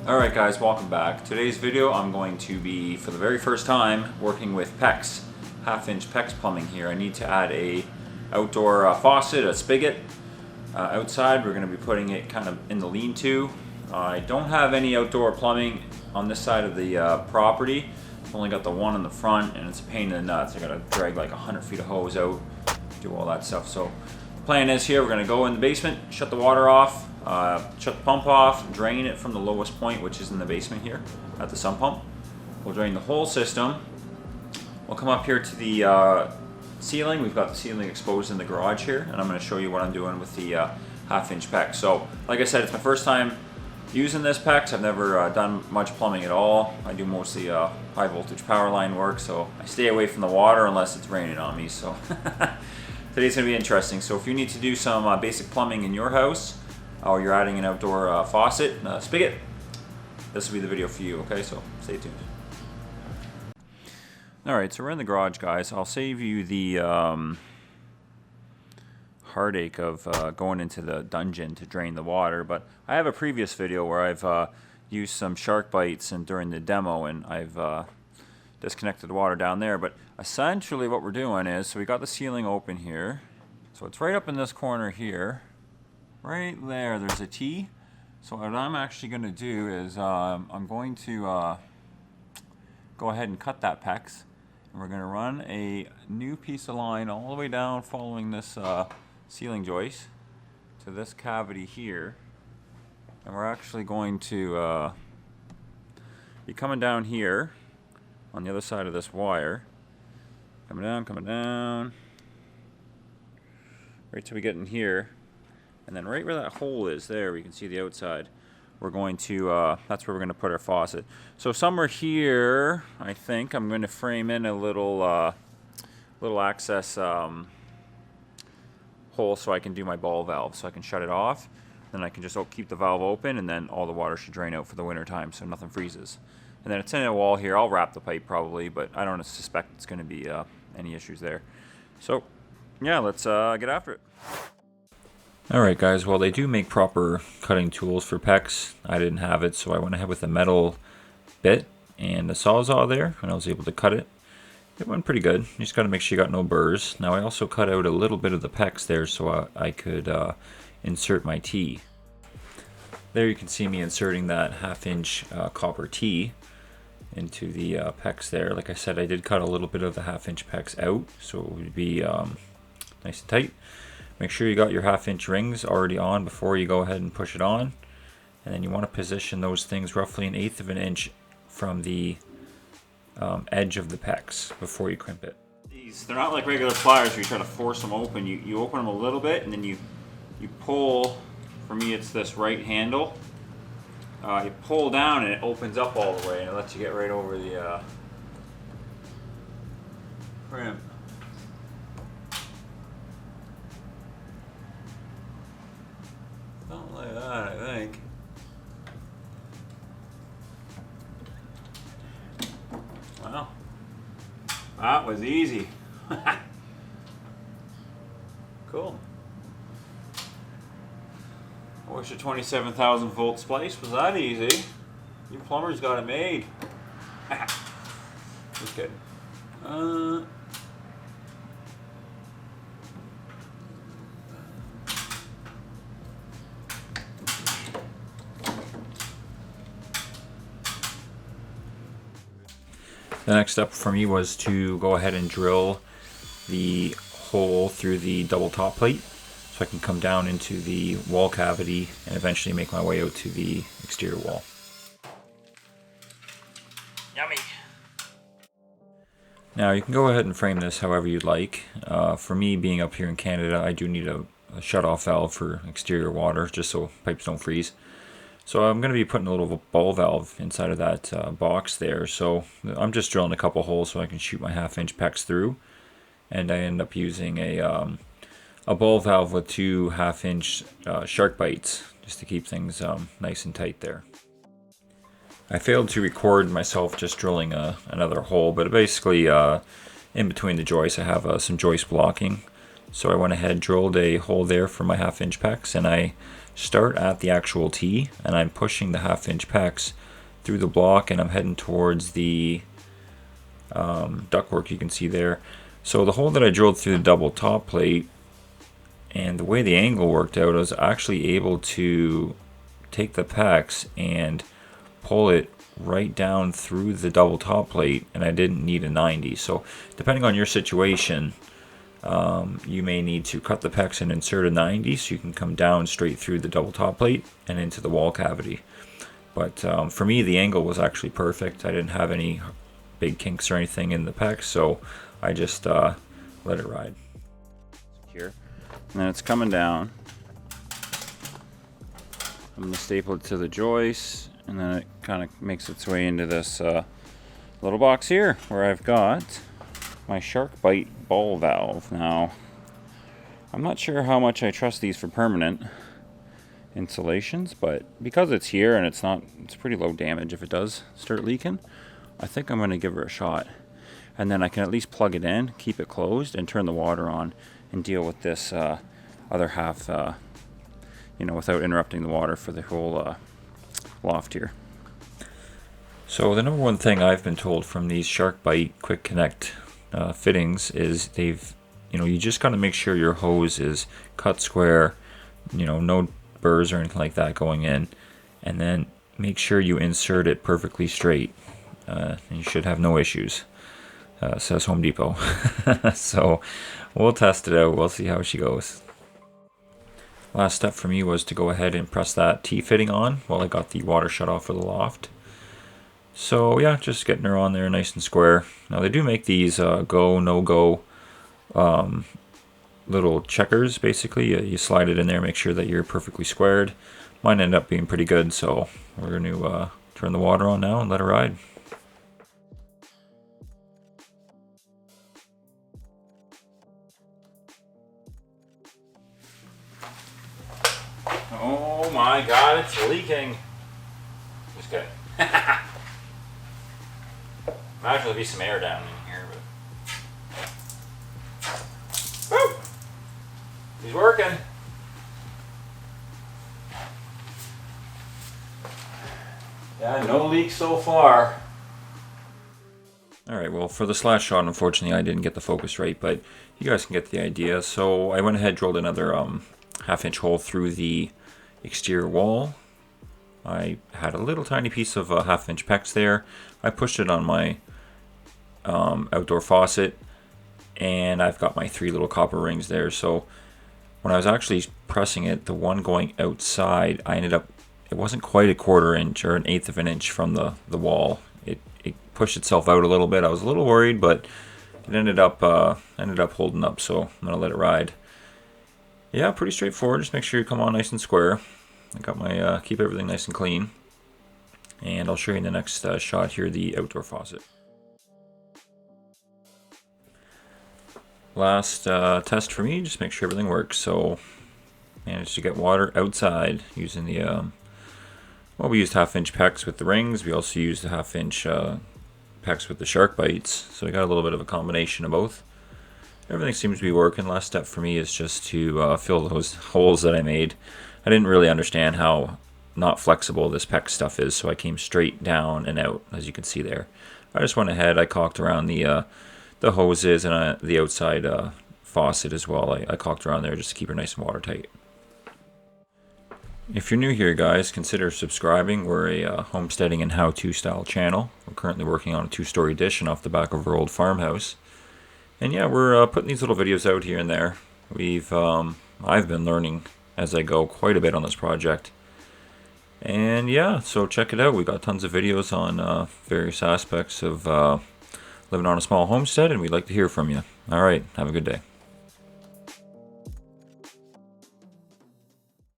Alright guys, welcome back. Today's video I'm going to be, for the very first time, working with PEX. Half-inch PEX plumbing here. I need to add a outdoor faucet, a spigot. Outside we're going to be putting it kind of in the lean-to. I don't have any outdoor plumbing on this side of the property. I've only got the one in the front and it's a pain in the nuts. I gotta drag like 100 feet of hose out, do all that stuff. So the plan is here, we're going to go in the basement, shut the water off, shut the pump off, drain it from the lowest point, which is in the basement here at the sump pump. We'll drain the whole system. We'll come up here to the ceiling. We've got the ceiling exposed in the garage here, and I'm going to show you what I'm doing with the half-inch PEX. So, like I said, it's my first time using this PEX. I've never done much plumbing at all. I do mostly high voltage power line work, so I stay away from the water unless it's raining on me. So today's going to be interesting. So if you need to do some basic plumbing in your house, or you're adding an outdoor faucet, spigot, this will be the video for you, okay? So stay tuned. Alright, so we're in the garage, guys. I'll save you the heartache of going into the dungeon to drain the water, but I have a previous video where I've used some shark bites and during the demo, and I've disconnected the water down there. But essentially what we're doing is, so we got the ceiling open here, so it's right up in this corner here. Right there, there's a T. So what I'm actually going to do is I'm going to go ahead and cut that PEX, and we're going to run a new piece of line all the way down following this ceiling joist to this cavity here, and we're actually going to be coming down here on the other side of this wire, coming down, right till we get in here. And then right where that hole is there, we can see the outside. We're going to, that's where we're going to put our faucet. So somewhere here, I think I'm going to frame in a little access hole so I can do my ball valve. So I can shut it off. Then I can just keep the valve open, and then all the water should drain out for the winter time so nothing freezes. And then it's in a wall here. I'll wrap the pipe probably, but I don't suspect it's going to be any issues there. So yeah, let's get after it. Alright guys, well they do make proper cutting tools for PEX. I didn't have it, so I went ahead with a metal bit and a sawzall there, and I was able to cut it. It went pretty good. You just got to make sure you got no burrs. Now I also cut out a little bit of the PEX there so I could insert my T. There you can see me inserting that half-inch copper T into the PEX there. Like I said, I did cut a little bit of the half-inch PEX out so it would be nice and tight. Make sure you got your half-inch rings already on before you go ahead and push it on. And then you want to position those things roughly 1/8 of an inch from the edge of the PEX before you crimp it. They're not like regular pliers where you try to force them open. You open them a little bit and then you pull. For me it's this right handle. You pull down and it opens up all the way and it lets you get right over the crimp. Something like that, I think. Well, that was easy. Cool. I wish a 27,000 volt splice was that easy. You plumbers got it made. Just kidding. The next step for me was to go ahead and drill the hole through the double top plate so I can come down into the wall cavity and eventually make my way out to the exterior wall. Yummy! Now you can go ahead and frame this however you'd like. For me, being up here in Canada, I do need a shut-off valve for exterior water just so pipes don't freeze. So I'm going to be putting a little ball valve inside of that box there. So I'm just drilling a couple holes so I can shoot my half-inch PEX through. And I end up using a ball valve with 2 half-inch shark bites just to keep things nice and tight there. I failed to record myself just drilling another hole, but basically in between the joists I have some joist blocking So I went ahead, drilled a hole there for my 1/2 inch PEX, and I start at the actual T, and I'm pushing the 1/2 inch PEX through the block, and I'm heading towards the ductwork you can see there. So the hole that I drilled through the double top plate, and the way the angle worked out, I was actually able to take the PEX and pull it right down through the double top plate, and I didn't need a 90. So depending on your situation, you may need to cut the PEX and insert a 90 so you can come down straight through the double top plate and into the wall cavity. But for me, the angle was actually perfect. I didn't have any big kinks or anything in the PEX, so I just let it ride. Here, and then it's coming down. I'm going to staple it to the joist, and then it kind of makes its way into this little box here where I've got my shark bite ball valve. Now, I'm not sure how much I trust these for permanent installations, but because it's here and it's pretty low damage if it does start leaking, I think I'm going to give her a shot. And then I can at least plug it in, keep it closed, and turn the water on and deal with this other half, without interrupting the water for the whole loft here. So the number one thing I've been told from these Shark Bite Quick Connect fittings is you just got to make sure your hose is cut square, no burrs or anything like that going in, and then make sure you insert it perfectly straight. You should have no issues. Says Home Depot. So we'll test it out. We'll see how she goes. Last step for me was to go ahead and press that T-fitting on while I got the water shut off for the loft. So yeah, just getting her on there nice and square. Now they do make these go, no-go little checkers, basically. You slide it in there, make sure that you're perfectly squared. Mine ended up being pretty good, so we're going to turn the water on now and let her ride. Oh my god, it's leaking. Just kidding. Imagine there'll be some air down in here, but... Woo! He's working. Yeah, no leaks so far. Alright, well, for the slash shot, unfortunately, I didn't get the focus right, but you guys can get the idea. So I went ahead, drilled another 1/2 inch hole through the exterior wall. I had a little tiny piece of 1/2 inch PEX there. I pushed it on my outdoor faucet, and I've got my 3 little copper rings there. So when I was actually pressing it, the one going outside, I ended up, it wasn't quite a 1/4 inch or 1/8 of an inch from the wall. It pushed itself out a little bit. I was a little worried, but it ended up holding up, so I'm gonna let it ride. Yeah, pretty straightforward. Just make sure you come on nice and square. I got my keep everything nice and clean, and I'll show you in the next shot here the outdoor faucet. Last test for me, just make sure everything works. So managed to get water outside using the well, we used 1/2 inch PEX with the rings. We also used the 1/2 inch PEX with the shark bites, so we got a little bit of a combination of both. Everything seems to be working. Last step for me is just to fill those holes that I made. I didn't really understand how not flexible this PEX stuff is, so I came straight down and out, as you can see there. I just went ahead, I caulked around the hoses and the outside faucet as well. I caulked around there just to keep her nice and watertight. If you're new here, guys, consider subscribing. We're a homesteading and how-to style channel. We're currently working on a 2-story addition off the back of our old farmhouse. And yeah, we're putting these little videos out here and there. I've been learning as I go quite a bit on this project. And yeah, so check it out. We've got tons of videos on various aspects of living on a small homestead, and we'd like to hear from you. All right, have a good day.